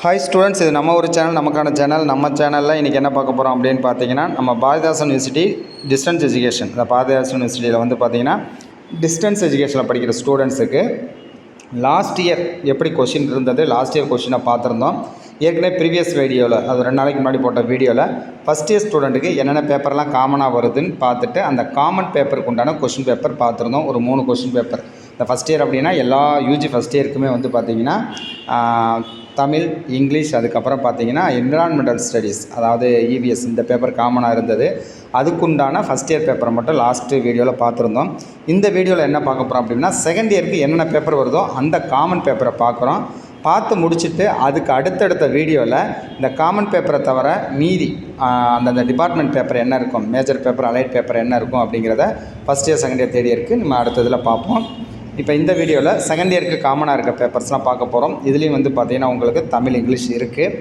Hi students, இது நம்ம ஒரு சேனல், நமக்கான சேனல். நம்ம சேனலில் இன்றைக்கி என்ன பார்க்க போகிறோம் அப்படின்னு பார்த்தீங்கன்னா, நம்ம பாரதிதாசன் யூனிவர்சிட்டி டிஸ்டன்ஸ் எஜுகேஷன். இந்த பாரதிதாசன் யூனிவர்சிட்டியில் வந்து பார்த்திங்கன்னா டிஸ்டன்ஸ் எஜுகேஷனில் படிக்கிற ஸ்டூடெண்ட்ஸுக்கு லாஸ்ட் இயர் எப்படி கொஷின் இருந்தது, லாஸ்ட் இயர் கொஷினை பார்த்துருந்தோம். ஏற்கனவே ப்ரீவியஸ் வீடியோவில், அது 2 நாளைக்கு முன்னாடி போட்ட வீடியோவில் ஃபஸ்ட் இயர் ஸ்டூடெண்ட்டுக்கு என்னென்ன பேப்பர்லாம் காமனாக வருதுன்னு பார்த்துட்டு அந்த காமன் பேப்பருக்கு உண்டான கொஷின் பேப்பர் பார்த்துருந்தோம். ஒரு 3 கொஷின் பேப்பர். இந்த ஃபஸ்ட் இயர் அப்படின்னா எல்லா யூஜி ஃபஸ்ட் இயருக்குமே வந்து பார்த்திங்கன்னா தமிழ், இங்கிலீஷ், அதுக்கப்புறம் பார்த்திங்கன்னா என்விரான்மெண்டல் ஸ்டடீஸ், அதாவது இவிஎஸ், இந்த பேப்பர் காமனாக இருந்தது. அதுக்குண்டான ஃபஸ்ட் இயர் பேப்பரை மட்டும் லாஸ்ட்டு வீடியோவில் பார்த்துருந்தோம். இந்த வீடியோவில் என்ன பார்க்க போகிறோம் அப்படின்னா, செகண்ட் இயருக்கு என்னென்ன பேப்பர் வருதோ அந்த காமன் பேப்பரை பார்க்குறோம். பார்த்து முடிச்சுட்டு அதுக்கு அடுத்தடுத்த வீடியோவில் இந்த காமன் பேப்பரை தவிர மீதி அந்தந்த டிபார்ட்மெண்ட் பேப்பர் என்ன இருக்கும், மேஜர் பேப்பர், அலைட் பேப்பர் என்ன இருக்கும் அப்படிங்கிறத first year, second year, third இயருக்கு நம்ம அடுத்ததில் பார்ப்போம். இப்போ இந்த வீடியோவில் செகண்ட் இயருக்கு காமனாக இருக்க பேப்பர்ஸ்லாம் பார்க்க போகிறோம். இதுலேயும் வந்து பார்த்திங்கன்னா உங்களுக்கு தமிழ், இங்கிலீஷ் இருக்குது.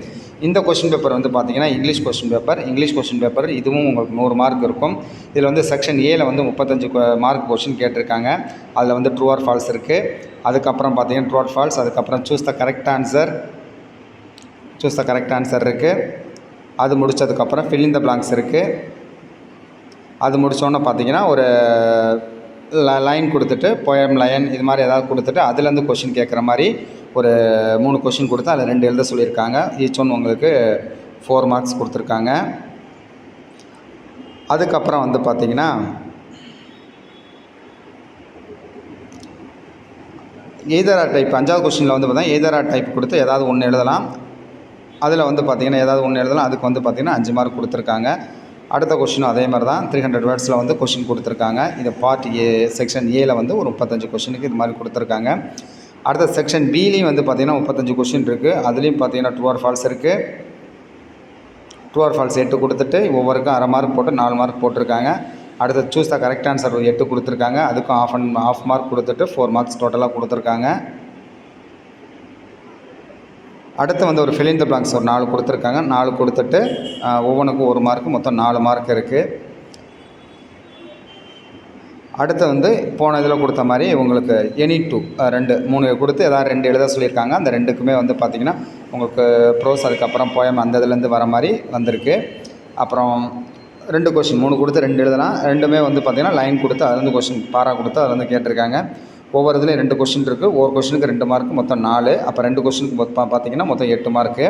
இந்த கொஷின் பேப்பர் வந்து பார்த்திங்கன்னா English question paper. English question paper இதுவும் உங்களுக்கு 100 மார்க் இருக்கும். இதில் வந்து செக்ஷன் ஏல வந்து 35 மார்க் கொஷின் கேட்டிருக்காங்க. அதில் வந்து ட்ரூ ஆர் ஃபால்ஸ் இருக்குது. அதுக்கப்புறம் பார்த்திங்கன்னா ட்ரூ ஆர் ஃபால்ஸ், அதுக்கப்புறம் சூஸ் த கரெக்ட் ஆன்சர் இருக்குது. அது முடித்ததுக்கப்புறம் ஃபில் இன் த பிளாங்க்ஸ் இருக்குது. அது முடித்தோன்னே பார்த்திங்கன்னா ஒரு லைன் கொடுத்துட்டு போயம் லைன் இது மாதிரி ஏதாவது கொடுத்துட்டு அதுலேருந்து கொஷின் கேட்குற மாதிரி ஒரு 3 கொஷின் கொடுத்து அதில் 2 எழுத சொல்லியிருக்காங்க. ஈச் ஒன் உங்களுக்கு 4 மார்க்ஸ் கொடுத்துருக்காங்க. அதுக்கப்புறம் வந்து பார்த்திங்கன்னா எய்தரா டைப் 5வது கொஷினில் வந்து பார்த்தீங்கன்னா எய்தரா டைப் கொடுத்து ஏதாவது ஒன்று எழுதலாம். அதில் வந்து பார்த்திங்கன்னா ஏதாவது ஒன்று எழுதலாம். அதுக்கு வந்து பார்த்திங்கன்னா 5 மார்க் கொடுத்துருக்காங்க. அடுத்த கொஷினும் அதே மாதிரி தான் 300 வேர்ட்ஸில் வந்து கொஷின் கொடுத்துருக்காங்க. இது பார்ட் ஏ, செக்ஷன் ஏல வந்து ஒரு 35 கொஷினுக்கு இது மாதிரி கொடுத்துருக்காங்க. அடுத்த செக்ஷன் பிலையும் வந்து பார்த்திங்கன்னா 35 கொஷின் இருக்குது. அதுலேயும் பார்த்திங்கன்னா ட்ரூ ஆர் ஃபால்ஸ் இருக்குது. ட்ரூ ஆர் ஃபால்ஸ் 8 கொடுத்துட்டு ஒவ்வொருக்கும் அரை மார்க் போட்டு 4 மார்க் போட்டிருக்காங்க. அடுத்து சூஸ் த கரெக்ட் ஆன்சர் 8 கொடுத்துருக்காங்க. அதுக்கும் ஆஃப் மார்க் கொடுத்துட்டு 4 மார்க்ஸ் டோட்டலாக கொடுத்துருக்காங்க. அடுத்து வந்து ஒரு ஃபில் இன் த பிளாங்க்ஸ் ஒரு 4 கொடுத்துருக்காங்க. 4 கொடுத்துட்டு ஒவ்வொன்றுக்கும் 1 மார்க்கு, மொத்தம் 4 மார்க் இருக்குது. அடுத்து வந்து போன இதில் கொடுத்த மாதிரி உங்களுக்கு எனி 2 3 கொடுத்து ஏதாவது 2 எழுத சொல்லியிருக்காங்க. அந்த 2க்குமே வந்து பார்த்திங்கன்னா உங்களுக்கு ப்ரோஸ், அதுக்கப்புறம் போயம் அந்த இதுலேருந்து வர மாதிரி வந்திருக்கு. அப்புறம் 2 கொஷின் 3 கொடுத்து 2 எழுதலாம். 2மே வந்து பார்த்திங்கன்னா லைன் கொடுத்து அதுலேருந்து கொஷின் பாரா கொடுத்து அதுலேருந்து கேட்டிருக்காங்க. ஒவ்வொரு இதுலேயும் 2 கொஷின் இருக்குது. ஒவ்வொரு கொஷினுக்கு 2 மார்க்கு, மொத்தம் 4. அப்போ 2 கொஷினுக்கு பார்த்திங்கன்னா மொத்தம் 8 மார்க்கு.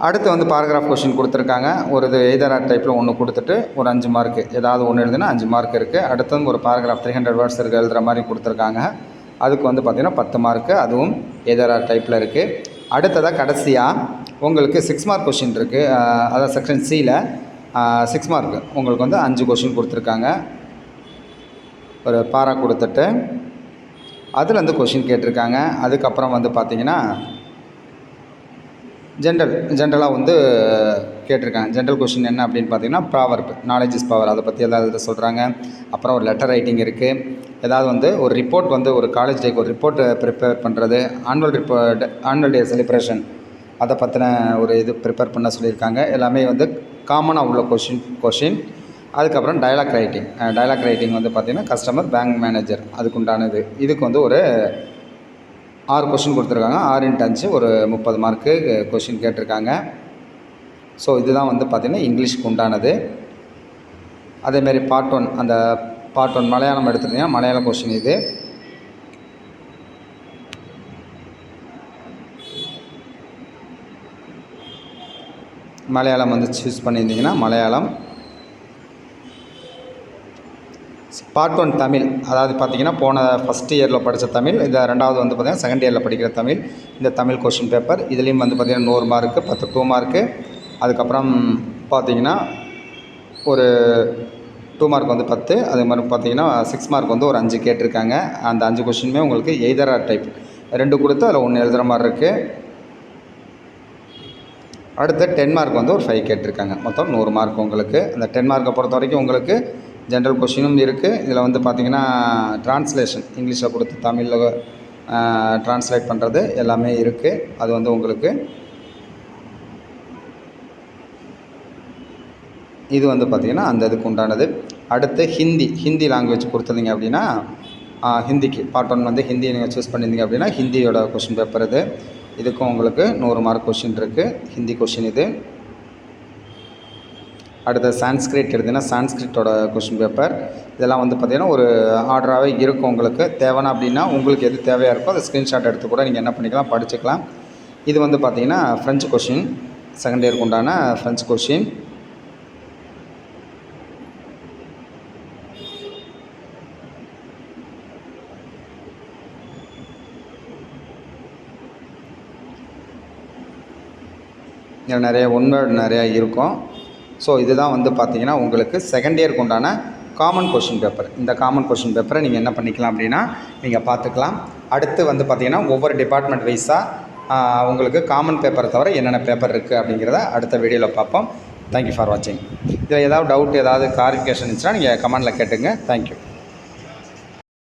அடுத்து வந்து பாராகிராஃப் கொஷின் கொடுத்துருக்காங்க. ஒரு இது எய்தர் ஆர் டைப்பில் 1 கொடுத்துட்டு ஒரு 5 மார்க்கு, ஏதாவது ஒன்று எழுதுனா 5 மார்க் இருக்குது. அடுத்து ஒரு பாராகிராஃப் 300 வேர்ட்ஸ் இருக்குது எழுதுகிற மாதிரி கொடுத்துருக்காங்க. அதுக்கு வந்து பார்த்திங்கன்னா 10 மார்க்கு, அதுவும் எய்தர் ஆர் டைப்பில் இருக்குது. அடுத்ததாக கடைசியாக உங்களுக்கு 6 மார்க் கொஷின் இருக்குது. அதாவது செக்ஷன் சியில் 6 மார்க்கு உங்களுக்கு வந்து 5 கொஷின் கொடுத்துருக்காங்க. ஒரு பாரா கொடுத்துட்டு அதுலேருந்து கொஷின் கேட்டிருக்காங்க. அதுக்கப்புறம் வந்து பார்த்திங்கன்னா ஜென்ரலாக வந்து கேட்டிருக்காங்க. ஜென்ரல் கொஷின் என்ன அப்படின்னு பார்த்தீங்கன்னா ப்ராவர்ப், நாலேஜ் இஸ் பவர், அதை பற்றி எதாவது எழுத சொல்கிறாங்க. அப்புறம் ஒரு லெட்டர் ரைட்டிங் இருக்குது. ஏதாவது வந்து ஒரு ரிப்போர்ட் வந்து ஒரு காலேஜ் டேக்கு ஒரு ரிப்போர்ட் ப்ரிப்பேர் பண்ணுறது, ஆனுவல் டே செலிப்ரேஷன் அதை பற்றின ஒரு இது ப்ரிப்பேர் பண்ண சொல்லியிருக்காங்க. எல்லாமே வந்து காமனாக உள்ள கொஷின். அதுக்கப்புறம் டயலாக் ரைட்டிங் வந்து பார்த்திங்கன்னா கஸ்டமர், பேங்க் மேனேஜர், அதுக்குண்டானது. இதுக்கு வந்து ஒரு 6 கொஷின் கொடுத்துருக்காங்க. 6 × 5 ஒரு 30 மார்க்கு கொஷின் கேட்டிருக்காங்க. ஸோ இதுதான் வந்து பார்த்திங்கன்னா இங்கிலீஷ்க்கு உண்டானது. அதேமாரி பார்ட் 1, அந்த பார்ட் 1 மலையாளம் எடுத்துட்டிங்கன்னா மலையாள கொஷின் இது. மலையாளம் வந்து சூஸ் பண்ணியிருந்தீங்கன்னா மலையாளம். பார்ட் 1 தமிழ், அதாவது பார்த்திங்கன்னா போன ஃபஸ்ட் இயரில் படித்த தமிழ், இந்த 2வது வந்து பார்த்திங்கன்னா செகண்ட் இயரில் படிக்கிற தமிழ். இந்த தமிழ் கொஷின் பேப்பர் இதுலேயும் வந்து பார்த்திங்கன்னா 100 மார்க்கு, 10 2 மார்க்கு. அதுக்கப்புறம் பார்த்திங்கன்னா ஒரு 2 மார்க் வந்து 10. அது மாதிரி பார்த்திங்கன்னா 6 மார்க் வந்து ஒரு 5 கேட்டிருக்காங்க. அந்த 5 கொஷினுமே உங்களுக்கு எய்தர் ஆர் டைப் 2 கொடுத்து அதில் 1 எழுதுகிற மாதிரி இருக்குது. அடுத்து 10 மார்க் வந்து ஒரு 5 கேட்டிருக்காங்க. மொத்தம் 100 மார்க் உங்களுக்கு. அந்த 10 மார்க்கை பொறுத்த வரைக்கும் உங்களுக்கு ஜென்ரல் கொஷினும் இருக்குது. இதில் வந்து பார்த்திங்கன்னா ட்ரான்ஸ்லேஷன், இங்கிலீஷில் கொடுத்து தமிழில் ட்ரான்ஸ்லேட் பண்ணுறது எல்லாமே இருக்குது. அது வந்து உங்களுக்கு இது வந்து பார்த்திங்கன்னா அந்த இதுக்கு உண்டானது. அடுத்து ஹிந்தி லாங்குவேஜ் கொடுத்துருந்தீங்க அப்படின்னா ஹிந்திக்கு பார்ட் 1 வந்து ஹிந்தி நீங்கள் சூஸ் பண்ணியிருந்தீங்க அப்படின்னா ஹிந்தியோட கொஷின் பேப்பர் இது. இதுக்கும் உங்களுக்கு 100 மார்க் கொஷின் இருக்குது, ஹிந்தி கொஷின் இது. அடுத்த சான்ஸ்கிரிட் எடுத்திங்கன்னா சான்ஸ்கிரிட்டோட கொஷின் பேப்பர். இதெல்லாம் வந்து பார்த்திங்கன்னா ஒரு ஆர்டராகவே இருக்கும். உங்களுக்கு தேவைன்னா அப்படின்னா உங்களுக்கு எது தேவையாக இருக்கோ அதை ஸ்க்ரீன்ஷாட் எடுத்து கூட நீங்கள் என்ன பண்ணிக்கலாம், படிச்சுக்கலாம். இது வந்து பார்த்திங்கன்னா ஃப்ரெஞ்சு கொஷின், செகண்ட் இயருக்கு உண்டான ஃப்ரெஞ்சு கொஷின். இதில் நிறைய ஒன்வேர்டு நிறையா இருக்கும். ஸோ இதுதான் வந்து பார்த்திங்கன்னா உங்களுக்கு செகண்ட் இயருக்கு உண்டான காமன் கொஷின் பேப்பர். இந்த காமன் கொஷின் பேப்பரை நீங்கள் என்ன பண்ணிக்கலாம் அப்படின்னா நீங்கள் பார்த்துக்கலாம். அடுத்து வந்து பார்த்திங்கன்னா ஒவ்வொரு டிபார்ட்மெண்ட் வைஸாக உங்களுக்கு காமன் பேப்பரை தவிர என்னென்ன பேப்பர் இருக்குது அப்படிங்கிறத அடுத்த வீடியோவில் பார்ப்போம். தேங்க்யூ ஃபார் வாட்சிங். இதில் ஏதாவது டவுட், ஏதாவது கிளாரிஃபிகேஷன் இருந்துச்சுன்னா நீங்கள் கமெண்டில் கேட்டுங்க. தேங்க்யூ.